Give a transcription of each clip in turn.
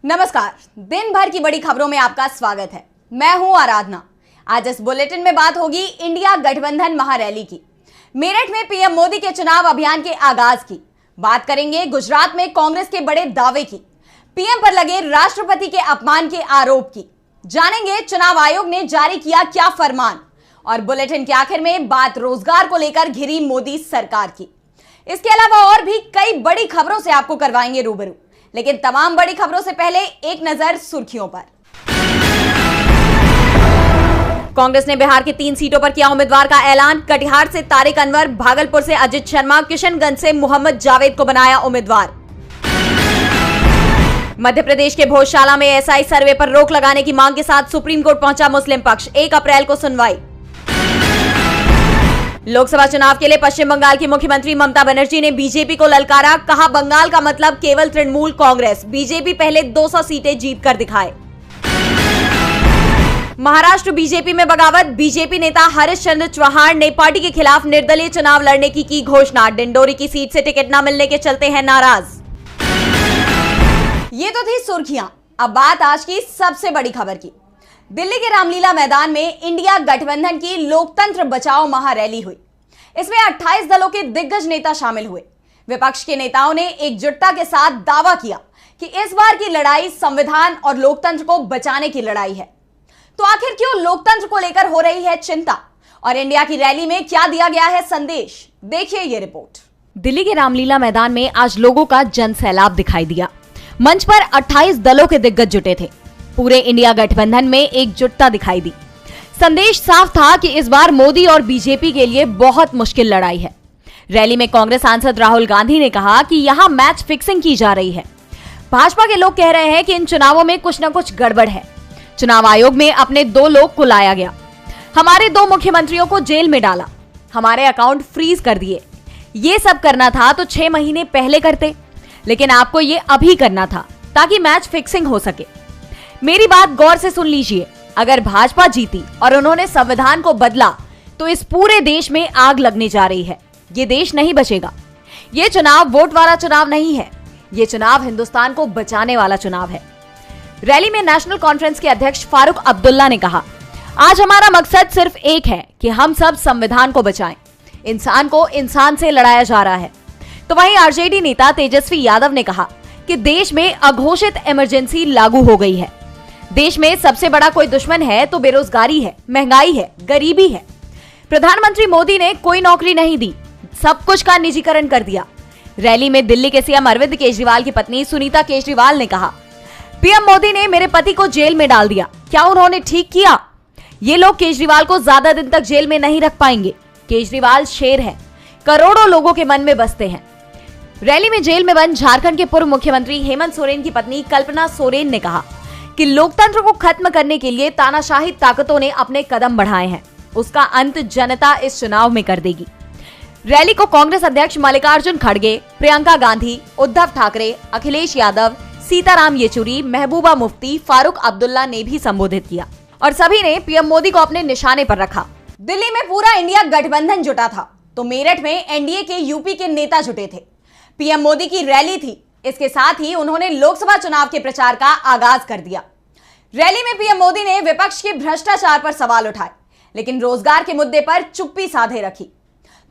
नमस्कार। दिन भर की बड़ी खबरों में आपका स्वागत है। मैं हूं आराधना। आज इस बुलेटिन में बात होगी इंडिया गठबंधन महारैली की, मेरठ में पीएम मोदी के चुनाव अभियान के आगाज की, बात करेंगे गुजरात में कांग्रेस के बड़े दावे की, पीएम पर लगे राष्ट्रपति के अपमान के आरोप की, जानेंगे चुनाव आयोग ने जारी किया क्या फरमान, और बुलेटिन के आखिर में बात रोजगार को लेकर घिरी मोदी सरकार की। इसके अलावा और भी कई बड़ी खबरों से आपको करवाएंगे रूबरू, लेकिन तमाम बड़ी खबरों से पहले एक नजर सुर्खियों पर। कांग्रेस ने बिहार की 3 सीटों पर किया उम्मीदवार का ऐलान। कटिहार से तारिक अनवर, भागलपुर से अजित शर्मा, किशनगंज से मोहम्मद जावेद को बनाया उम्मीदवार। मध्य प्रदेश के भोजशाला में एसआई सर्वे पर रोक लगाने की मांग के साथ सुप्रीम कोर्ट पहुंचा मुस्लिम पक्ष। 1 अप्रैल को सुनवाई। लोकसभा चुनाव के लिए पश्चिम बंगाल की मुख्यमंत्री ममता बनर्जी ने बीजेपी को ललकारा। कहा, बंगाल का मतलब केवल तृणमूल कांग्रेस, बीजेपी पहले 200 सीटें जीत कर दिखाए। महाराष्ट्र बीजेपी में बगावत। बीजेपी नेता हरीश चंद्र चौहान ने पार्टी के खिलाफ निर्दलीय चुनाव लड़ने की घोषणा। डिंडोरी की सीट से टिकट न मिलने के चलते हैं नाराज। ये तो थी सुर्खियां। अब बात आज की सबसे बड़ी खबर की। दिल्ली के रामलीला मैदान में इंडिया गठबंधन की लोकतंत्र बचाओ महारैली हुई। इसमें 28 दलों के दिग्गज नेता शामिल हुए। विपक्ष के नेताओं ने एकजुटता के साथ दावा किया कि इस बार की लड़ाई संविधान और लोकतंत्र को बचाने की लड़ाई है। तो आखिर क्यों लोकतंत्र को लेकर हो रही है चिंता, और इंडिया की रैली में क्या दिया गया है संदेश, देखिए ये रिपोर्ट। दिल्ली के रामलीला मैदान में आज लोगों का जन सैलाब दिखाई दिया। मंच पर 28 दलों के दिग्गज जुटे थे। पूरे इंडिया गठबंधन में एकजुटता दिखाई दी। संदेश साफ था कि इस बार मोदी और बीजेपी के लिए बहुत मुश्किल लड़ाई है। रैली में कांग्रेस सांसद राहुल गांधी ने कहा कि यहां मैच फिक्सिंग की जा रही है। भाजपा के लोग कह रहे हैं कि इन चुनावों में कुछ न कुछ गड़बड़ है। चुनाव आयोग में अपने 2 लोग को लाया गया। हमारे 2 मुख्यमंत्रियों को जेल में डाला, हमारे अकाउंट फ्रीज कर दिए। ये सब करना था तो 6 महीने पहले करते, लेकिन आपको ये अभी करना था ताकि मैच फिक्सिंग हो सके। मेरी बात गौर से सुन लीजिए। अगर भाजपा जीती और उन्होंने संविधान को बदला तो इस पूरे देश में आग लगने जा रही है। ये देश नहीं बचेगा। ये चुनाव वोट वाला चुनाव नहीं है। ये चुनाव हिंदुस्तान को बचाने वाला चुनाव है। रैली में नेशनल कॉन्फ्रेंस के अध्यक्ष फारूक अब्दुल्ला ने कहा, आज हमारा मकसद सिर्फ एक है कि हम सब संविधान को बचाएं। इंसान को इंसान से लड़ाया जा रहा है। तो वहीं आरजेडी नेता तेजस्वी यादव ने कहा कि देश में अघोषित इमरजेंसी लागू हो गई है। देश में सबसे बड़ा कोई दुश्मन है तो बेरोजगारी है, महंगाई है, गरीबी है। प्रधानमंत्री मोदी ने कोई नौकरी नहीं दी, सब कुछ का निजीकरण कर दिया। रैली में दिल्ली के सीएम अरविंद केजरीवाल की पत्नी सुनीता केजरीवाल ने कहा, पीएम मोदी ने मेरे पति को जेल में डाल दिया, क्या उन्होंने ठीक किया? ये लोग केजरीवाल को ज्यादा दिन तक जेल में नहीं रख पाएंगे। केजरीवाल शेर है, करोड़ों लोगों के मन में बसते हैं। रैली में जेल में बंद झारखंड के पूर्व मुख्यमंत्री हेमंत सोरेन की पत्नी कल्पना सोरेन ने कहा कि लोकतंत्र को खत्म करने के लिए तानाशाही ताकतों ने अपने कदम बढ़ाए हैं। उसका अंत जनता इस चुनाव में कर देगी। रैली को कांग्रेस अध्यक्ष मल्लिकार्जुन खड़गे, प्रियंका गांधी, उद्धव ठाकरे, अखिलेश यादव, सीताराम येचुरी, महबूबा मुफ्ती, फारूक अब्दुल्ला ने भी संबोधित किया और सभी ने पीएम मोदी को अपने निशाने पर रखा। दिल्ली में पूरा इंडिया गठबंधन जुटा था तो मेरठ में एनडीए के यूपी के नेता जुटे थे। पीएम मोदी की रैली थी। इसके साथ ही उन्होंने लोकसभा चुनाव के प्रचार का आगाज कर दिया। रैली में पीएम मोदी ने विपक्ष के भ्रष्टाचार पर सवाल उठाए, लेकिन रोजगार के मुद्दे पर चुप्पी साधे रखी।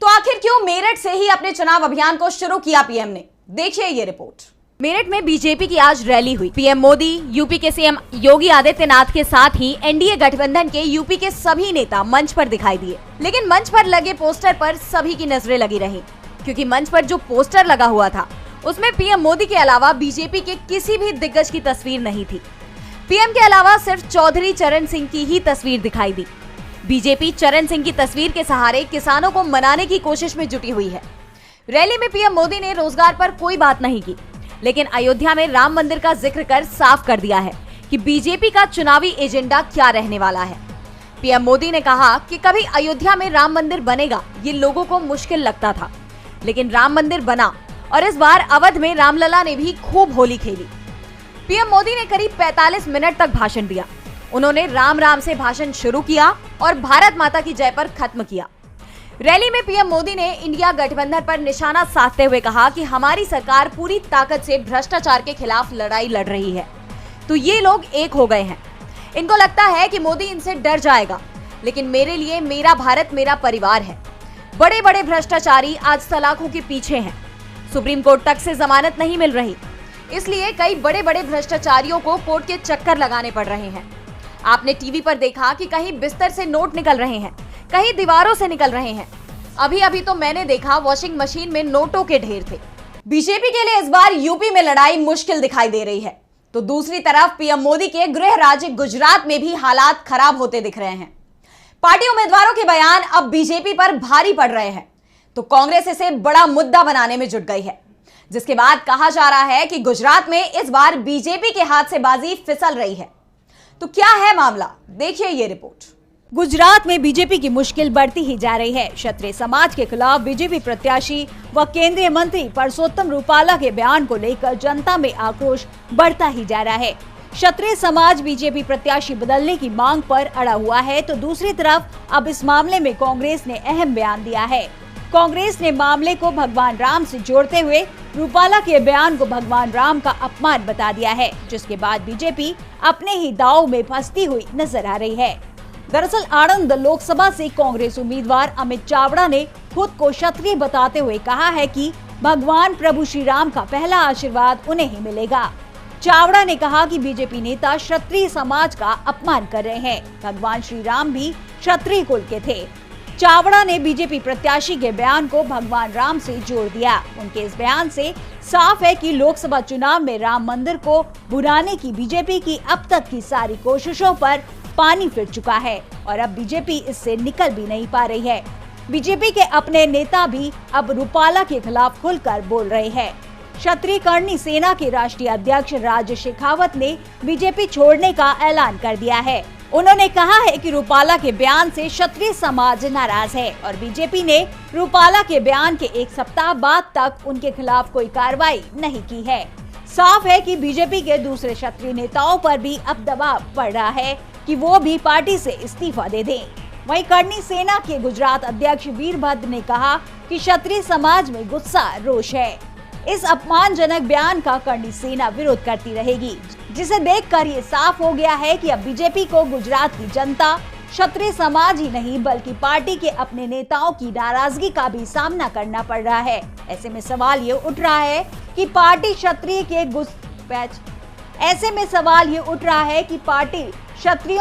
तो आखिर क्यों मेरठ से ही अपने चुनाव अभियान को शुरू किया पीएम ने, देखिए ये रिपोर्ट। मेरठ में बीजेपी की आज रैली हुई। पीएम मोदी, यूपी के सीएम योगी आदित्यनाथ के साथ ही एनडीए गठबंधन के यूपी के सभी नेता मंच पर दिखाई दिए। लेकिन मंच पर लगे पोस्टर पर सभी की नजरें लगी रही, क्योंकि मंच पर जो पोस्टर लगा हुआ था उसमें पीएम मोदी के अलावा बीजेपी के किसी भी दिग्गज की तस्वीर नहीं थी। पीएम के अलावा सिर्फ चौधरी चरण सिंह की ही तस्वीर दिखाई दी। बीजेपी चरण सिंह की तस्वीर के सहारे किसानों को मनाने की कोशिश में जुटी हुई है। रैली में पीएम मोदी ने रोजगार पर कोई बात नहीं की, लेकिन अयोध्या में राम मंदिर का जिक्र कर साफ कर दिया है कि बीजेपी का चुनावी एजेंडा क्या रहने वाला है। पीएम मोदी ने कहा कि कभी अयोध्या में राम मंदिर बनेगा ये लोगों को मुश्किल लगता था, लेकिन राम मंदिर बना और इस बार अवध में रामलला ने भी खूब होली खेली। पीएम मोदी ने करीब 45 मिनट तक भाषण दिया। उन्होंने राम राम से भाषण शुरू किया और भारत माता की जय पर खत्म किया। रैली में पीएम मोदी ने इंडिया गठबंधन पर निशाना साधते हुए कहा कि हमारी सरकार पूरी ताकत से भ्रष्टाचार के खिलाफ लड़ाई लड़ रही है। तो ये लोग एक हो गए हैं। इनको लगता है कि मोदी इनसे डर जाएगा, लेकिन मेरे लिए मेरा भारत मेरा परिवार है। बड़े बड़े भ्रष्टाचारी आज सलाखों के पीछे हैं। सुप्रीम कोर्ट तक से जमानत नहीं मिल रही, इसलिए कई बड़े बड़े भ्रष्टाचारियों को कोर्ट के चक्कर लगाने पड़ रहे हैं। आपने टीवी पर देखा कि कहीं बिस्तर से नोट निकल रहे हैं, कहीं दीवारों से निकल रहे हैं। अभी अभी तो मैंने देखा वॉशिंग मशीन में नोटों के ढेर थे। बीजेपी के लिए इस बार यूपी में लड़ाई मुश्किल दिखाई दे रही है, तो दूसरी तरफ पीएम मोदी के गृह राज्य गुजरात में भी हालात खराब होते दिख रहे हैं। पार्टी उम्मीदवारों के बयान अब बीजेपी पर भारी पड़ रहे हैं, तो कांग्रेस इसे बड़ा मुद्दा बनाने में जुट गई है, जिसके बाद कहा जा रहा है कि गुजरात में इस बार बीजेपी के हाथ से बाजी फिसल रही है। तो क्या है मामला, देखिए ये रिपोर्ट। गुजरात में बीजेपी की मुश्किल बढ़ती ही जा रही है। क्षत्रिय समाज के खिलाफ बीजेपी प्रत्याशी व केंद्रीय मंत्री परसोत्तम रूपाला के बयान को लेकर जनता में आक्रोश बढ़ता ही जा रहा है। क्षत्रिय समाज बीजेपी प्रत्याशी बदलने की मांग पर अड़ा हुआ है, तो दूसरी तरफ अब इस मामले में कांग्रेस ने अहम बयान दिया है। कांग्रेस ने मामले को भगवान राम से जोड़ते हुए रूपाला के बयान को भगवान राम का अपमान बता दिया है, जिसके बाद बीजेपी अपने ही दांव में फंसती हुई नजर आ रही है। दरअसल आणंद लोकसभा से कांग्रेस उम्मीदवार अमित चावड़ा ने खुद को क्षत्रिय बताते हुए कहा है कि भगवान प्रभु श्री राम का पहला आशीर्वाद उन्हें ही मिलेगा। चावड़ा ने कहा कि बीजेपी नेता क्षत्रिय समाज का अपमान कर रहे हैं। भगवान श्री राम भी क्षत्रिय कुल के थे। चावड़ा ने बीजेपी प्रत्याशी के बयान को भगवान राम से जोड़ दिया। उनके इस बयान से साफ है कि लोकसभा चुनाव में राम मंदिर को भुनाने की बीजेपी की अब तक की सारी कोशिशों पर पानी फिर चुका है और अब बीजेपी इससे निकल भी नहीं पा रही है। बीजेपी के अपने नेता भी अब रूपाला के खिलाफ खुलकर बोल रहे हैं। क्षत्रिय कर्णी सेना के राष्ट्रीय अध्यक्ष राज शेखावत ने बीजेपी छोड़ने का ऐलान कर दिया है। उन्होंने कहा है कि रूपाला के बयान से क्षत्रिय समाज नाराज है और बीजेपी ने रूपाला के बयान के एक सप्ताह बाद तक उनके खिलाफ कोई कार्रवाई नहीं की है। साफ है कि बीजेपी के दूसरे क्षत्रिय नेताओं पर भी अब दबाव पड़ रहा है कि वो भी पार्टी से इस्तीफा दे दें। वहीं कर्णी सेना के गुजरात अध्यक्ष वीरभद्र ने कहा कि क्षत्रिय समाज में गुस्सा रोष है। इस अपमानजनक बयान का कर्णी सेना विरोध करती रहेगी, जिसे देखकर ये साफ हो गया है कि अब बीजेपी को गुजरात की जनता क्षत्रिय समाज ही नहीं बल्कि पार्टी के अपने नेताओं की नाराजगी का भी सामना करना पड़ रहा है। ऐसे में सवाल ये उठ रहा है कि पार्टी क्षत्रियों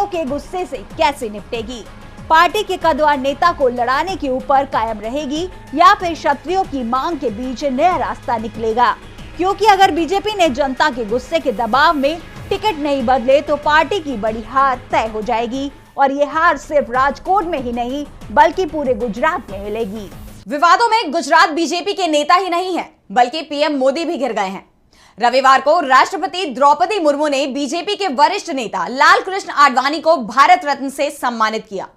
के गुस्से से कैसे निपटेगी। पार्टी के कद्दावर नेता को लड़ाने के ऊपर कायम रहेगी या फिर क्षत्रियों की मांग के बीच नया रास्ता निकलेगा, क्योंकि अगर बीजेपी ने जनता के गुस्से के दबाव में टिकट नहीं बदले तो पार्टी की बड़ी हार तय हो जाएगी और ये हार सिर्फ राजकोट में ही नहीं बल्कि पूरे गुजरात में मिलेगी। विवादों में गुजरात बीजेपी के नेता ही नहीं है बल्कि पीएम मोदी भी घिर गए हैं। रविवार को राष्ट्रपति द्रौपदी मुर्मू ने बीजेपी के वरिष्ठ नेता लालकृष्ण आडवाणी को भारत रत्न से सम्मानित किया।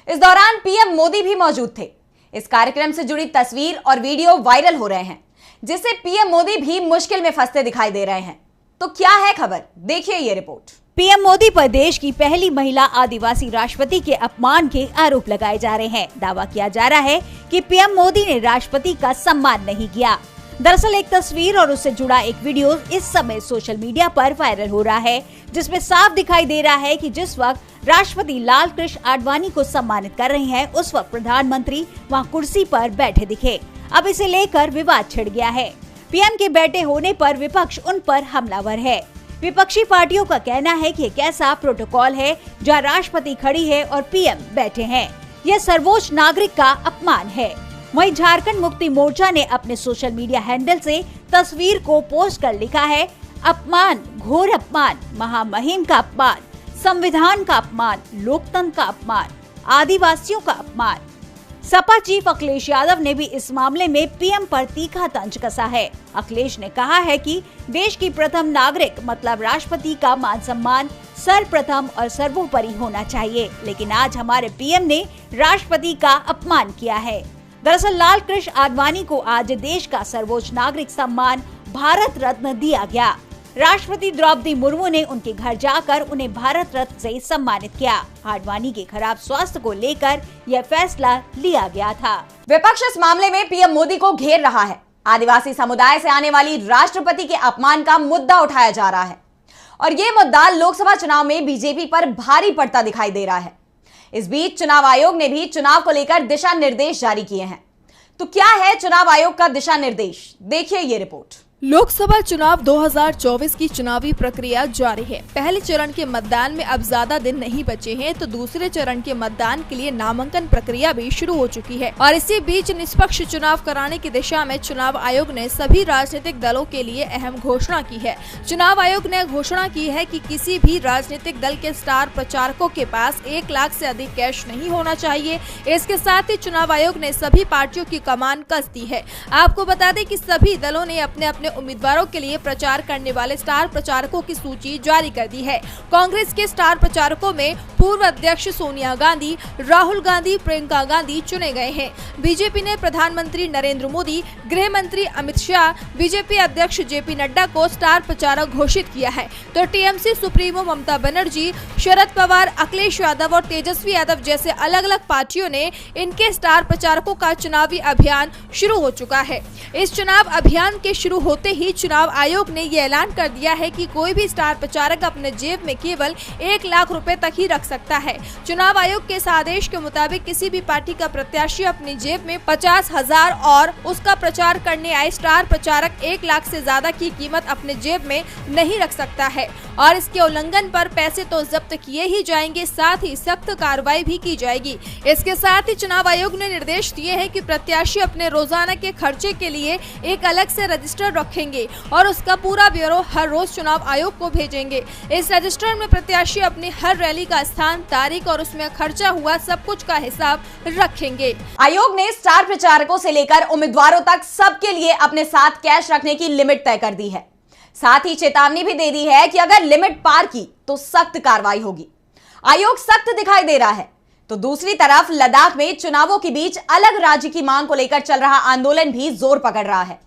इस दौरान पीएम मोदी भी मौजूद थे। इस कार्यक्रम से जुड़ी तस्वीर और वीडियो वायरल हो रहे हैं, जिससे पीएम मोदी भी मुश्किल में फंसते दिखाई दे रहे हैं। तो क्या है खबर, देखिए ये रिपोर्ट। पीएम मोदी पर देश की पहली महिला आदिवासी राष्ट्रपति के अपमान के आरोप लगाए जा रहे हैं। दावा किया जा रहा है कि पीएम मोदी ने राष्ट्रपति का सम्मान नहीं किया। दरअसल एक तस्वीर और उससे जुड़ा एक वीडियो इस समय सोशल मीडिया पर वायरल हो रहा है, जिसमें साफ दिखाई दे रहा है कि जिस वक्त राष्ट्रपति लालकृष्ण आडवाणी को सम्मानित कर रहे हैं, उस वक्त प्रधानमंत्री वहां कुर्सी पर बैठे दिखे। अब इसे लेकर विवाद छिड़ गया है। पीएम के बैठे होने पर विपक्ष उन पर हमलावर है। विपक्षी पार्टियों का कहना है कि एक ऐसा प्रोटोकॉल है जहां राष्ट्रपति खड़ी है और पीएम बैठे हैं। यह सर्वोच्च नागरिक का अपमान है। वहीं झारखंड मुक्ति मोर्चा ने अपने सोशल मीडिया हैंडल से तस्वीर को पोस्ट कर लिखा है, अपमान, घोर अपमान, महामहिम का अपमान, संविधान का अपमान, लोकतंत्र का अपमान, आदिवासियों का अपमान। सपा चीफ अखिलेश यादव ने भी इस मामले में पीएम पर तीखा तंज कसा है। अखिलेश ने कहा है कि देश की प्रथम नागरिक मतलब राष्ट्रपति का मान सम्मान सर्वप्रथम और सर्वोपरि होना चाहिए, लेकिन आज हमारे पीएम ने राष्ट्रपति का अपमान किया है। दरअसल लालकृष्ण आडवाणी को आज देश का सर्वोच्च नागरिक सम्मान भारत रत्न दिया गया। राष्ट्रपति द्रौपदी मुर्मू ने उनके घर जाकर उन्हें भारत रत्न से सम्मानित किया। आडवाणी के खराब स्वास्थ्य को लेकर यह फैसला लिया गया था। विपक्ष इस मामले में पीएम मोदी को घेर रहा है। आदिवासी समुदाय से आने वाली राष्ट्रपति के अपमान का मुद्दा उठाया जा रहा है और ये मुद्दा लोकसभा चुनाव में बीजेपी पर भारी पड़ता दिखाई दे रहा है। इस बीच चुनाव आयोग ने भी चुनाव को लेकर दिशा निर्देश जारी किए हैं। तो क्या है चुनाव आयोग का दिशा निर्देश, देखिए ये रिपोर्ट। लोकसभा चुनाव 2024 की चुनावी प्रक्रिया जारी है। पहले चरण के मतदान में अब ज्यादा दिन नहीं बचे हैं, तो दूसरे चरण के मतदान के लिए नामांकन प्रक्रिया भी शुरू हो चुकी है और इसी बीच निष्पक्ष चुनाव कराने की दिशा में चुनाव आयोग ने सभी राजनीतिक दलों के लिए अहम घोषणा की है। चुनाव आयोग ने घोषणा की है कि किसी भी राजनीतिक दल के स्टार प्रचारकों के पास 1 लाख से अधिक कैश नहीं होना चाहिए। इसके साथ ही चुनाव आयोग ने सभी पार्टियों की कमान कस दी है। आपको बता दें कि सभी दलों ने अपने अपने उम्मीदवारों के लिए प्रचार करने वाले स्टार प्रचारकों की सूची जारी कर दी है। कांग्रेस के स्टार प्रचारकों में पूर्व अध्यक्ष सोनिया गांधी, राहुल गांधी, प्रियंका गांधी चुने गए हैं। बीजेपी ने प्रधानमंत्री नरेंद्र मोदी, गृह मंत्री अमित शाह, बीजेपी अध्यक्ष जेपी नड्डा को स्टार प्रचारक घोषित किया है, तो टीएमसी सुप्रीमो ममता बनर्जी, शरद पवार, अखिलेश यादव और तेजस्वी यादव जैसे अलग अलग पार्टियों ने इनके स्टार प्रचारकों का चुनावी अभियान शुरू हो चुका है। इस चुनाव अभियान के शुरू होते ही चुनाव आयोग ने ये ऐलान कर दिया है कि कोई भी स्टार प्रचारक अपने जेब में केवल 1 लाख रुपए तक ही रख सकता है। चुनाव आयोग के इस आदेश के मुताबिक किसी भी पार्टी का प्रत्याशी अपनी जेब में 50,000 और उसका प्रचार करने आए स्टार प्रचारक 1 लाख से ज्यादा की कीमत अपने जेब में नहीं रख सकता है और इसके उल्लंघन पर पैसे तो जब्त किए ही जाएंगे, साथ ही सख्त कार्रवाई भी की जाएगी। इसके साथ ही चुनाव आयोग ने निर्देश दिए हैं कि प्रत्याशी अपने रोजाना के खर्चे के लिए एक अलग से रजिस्टर रखेंगे और उसका पूरा ब्यौरा हर रोज चुनाव आयोग को भेजेंगे। इस रजिस्टर में प्रत्याशी अपनी हर रैली का स्थान, तारीख और उसमें खर्चा हुआ सब कुछ का हिसाब रखेंगे। आयोग ने स्टार प्रचारकों से लेकर उम्मीदवारों तक सबके लिए अपने साथ कैश रखने की लिमिट तय कर दी है। साथ ही चेतावनी भी दे दी है कि अगर लिमिट पार की तो सख्त कार्रवाई होगी। आयोग सख्त दिखाई दे रहा है, तो दूसरी तरफ लद्दाख में चुनावों के बीच अलग राज्य की मांग को लेकर चल रहा आंदोलन भी जोर पकड़ रहा है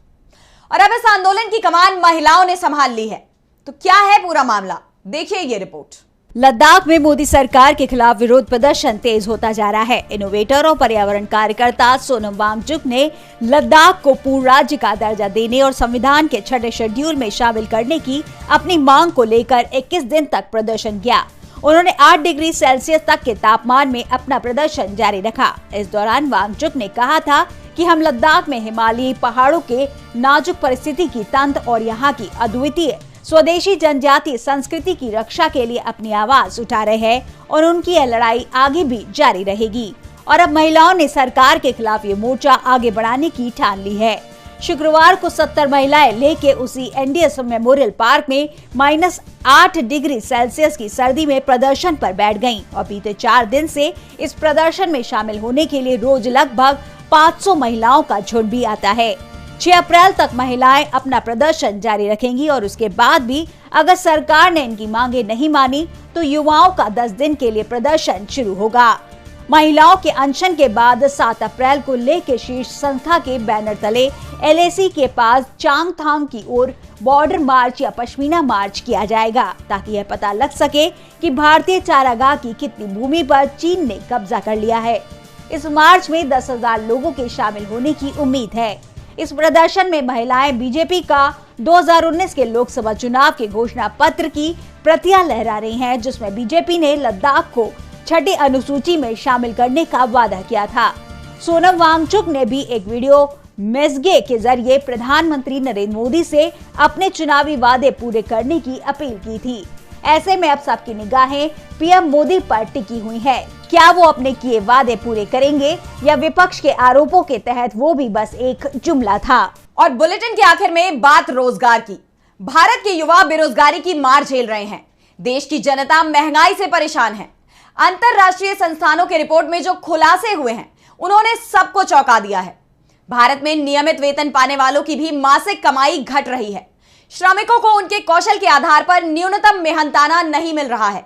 और अब इस आंदोलन की कमान महिलाओं ने संभाल ली है। तो क्या है पूरा मामला, देखिए ये रिपोर्ट। लद्दाख में मोदी सरकार के खिलाफ विरोध प्रदर्शन तेज होता जा रहा है। इनोवेटर और पर्यावरण कार्यकर्ता सोनम वांगचुक ने लद्दाख को पूर्ण राज्य का दर्जा देने और संविधान के 6ठे शेड्यूल में शामिल करने की अपनी मांग को लेकर 21 दिन तक प्रदर्शन किया। उन्होंने 8 डिग्री सेल्सियस तक के तापमान में अपना प्रदर्शन जारी रखा। इस दौरान वांगचुक ने कहा था कि हम लद्दाख में हिमालयी पहाड़ों के नाजुक परिस्थिति की तंत्र और यहाँ की अद्वितीय स्वदेशी जनजातीय संस्कृति की रक्षा के लिए अपनी आवाज उठा रहे हैं और उनकी यह लड़ाई आगे भी जारी रहेगी। और अब महिलाओं ने सरकार के खिलाफ ये मोर्चा आगे बढ़ाने की ठान ली है। शुक्रवार को 70 महिलाएं लेके उसी एनडीएस मेमोरियल पार्क में -8 डिग्री सेल्सियस की सर्दी में प्रदर्शन पर बैठ गईं और बीते 4 दिन से इस प्रदर्शन में शामिल होने के लिए रोज लगभग 500 महिलाओं का झुंड भी आता है। 6 अप्रैल तक महिलाएं अपना प्रदर्शन जारी रखेंगी और उसके बाद भी अगर सरकार ने इनकी मांगे नहीं मानी तो युवाओं का 10 दिन के लिए प्रदर्शन शुरू होगा। महिलाओं के अनशन के बाद 7 अप्रैल को लेह के शीर्ष संस्था के बैनर तले LAC के पास चांगथांग की ओर बॉर्डर मार्च या पश्मीना मार्च किया जाएगा, ताकि यह पता लग सके कि भारतीय चारागाह की कितनी भूमि पर चीन ने कब्जा कर लिया है। इस मार्च में 10,000 लोगों के शामिल होने की उम्मीद है। इस प्रदर्शन में महिलाएं बीजेपी का 2019 के लोकसभा चुनाव के घोषणा पत्र की प्रतियां लहरा रही हैं, जिसमें बीजेपी ने लद्दाख को 6ठी अनुसूची में शामिल करने का वादा किया था। सोनम वांगचुक ने भी एक वीडियो मैसेज के जरिए प्रधानमंत्री नरेंद्र मोदी से अपने चुनावी वादे पूरे करने की अपील की थी। ऐसे में अब सबकी निगाहें पीएम मोदी पर टिकी हुई है। क्या वो अपने किए वादे पूरे करेंगे या विपक्ष के आरोपों के तहत वो भी बस एक जुमला था। और बुलेटिन के आखिर में बात रोजगार की। भारत के युवा बेरोजगारी की मार झेल रहे हैं। देश की जनता महंगाई से परेशान है। अंतरराष्ट्रीय संस्थानों के रिपोर्ट में जो खुलासे हुए हैं उन्होंने सबको चौंका दिया है। भारत में नियमित वेतन पाने वालों की भी मासिक कमाई घट रही है। श्रमिकों को उनके कौशल के आधार पर न्यूनतम मेहनताना नहीं मिल रहा है।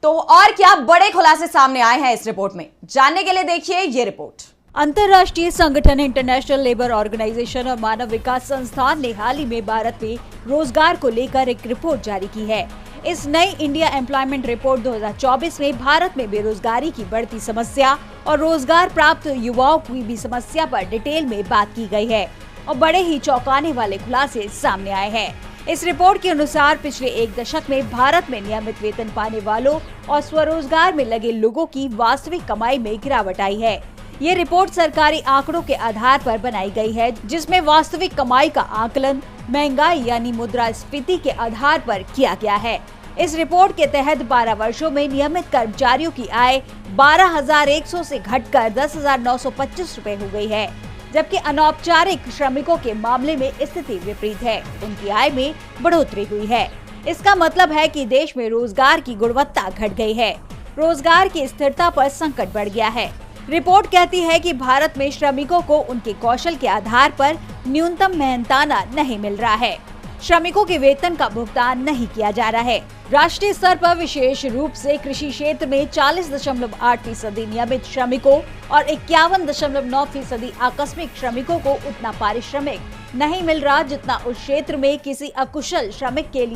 तो और क्या बड़े खुलासे सामने आए हैं इस रिपोर्ट में, जानने के लिए देखिए ये रिपोर्ट। अंतर्राष्ट्रीय संगठन इंटरनेशनल लेबर ऑर्गेनाइजेशन और मानव विकास संस्थान ने हाल ही में भारत में रोजगार को लेकर एक रिपोर्ट जारी की है। इस नई इंडिया एम्प्लॉयमेंट रिपोर्ट 2024 में भारत में बेरोजगारी की बढ़ती समस्या और रोजगार प्राप्त युवाओं की भी समस्या पर डिटेल में बात की गई है और बड़े ही चौंकाने वाले खुलासे सामने आए हैं। इस रिपोर्ट के अनुसार पिछले एक दशक में भारत में नियमित वेतन पाने वालों और स्वरोजगार में लगे लोगों की वास्तविक कमाई में गिरावट आई है। ये रिपोर्ट सरकारी आंकड़ों के आधार पर बनाई गई है, जिसमें वास्तविक कमाई का आकलन महंगाई यानी मुद्रास्फीति के आधार पर किया गया है। इस रिपोर्ट के तहत 12 वर्षों में नियमित कर्मचारियों की आय 12,100 से घटकर 10,925 रुपए हो गई है, जबकि अनौपचारिक श्रमिकों के मामले में स्थिति विपरीत है, उनकी आय में बढ़ोतरी हुई है। इसका मतलब है कि देश में रोजगार की गुणवत्ता घट गई है, रोजगार की स्थिरता पर संकट बढ़ गया है। रिपोर्ट कहती है कि भारत में श्रमिकों को उनके कौशल के आधार पर न्यूनतम मेहनताना नहीं मिल रहा है, श्रमिकों के वेतन का भुगतान नहीं किया जा रहा है। राष्ट्रीय स्तर पर विशेष रूप से कृषि क्षेत्र में 40.8% नियमित श्रमिकों और 51.9% आकस्मिक श्रमिकों को उतना पारिश्रमिक नहीं मिल रहा जितना उस क्षेत्र में किसी अकुशल श्रमिक के लिए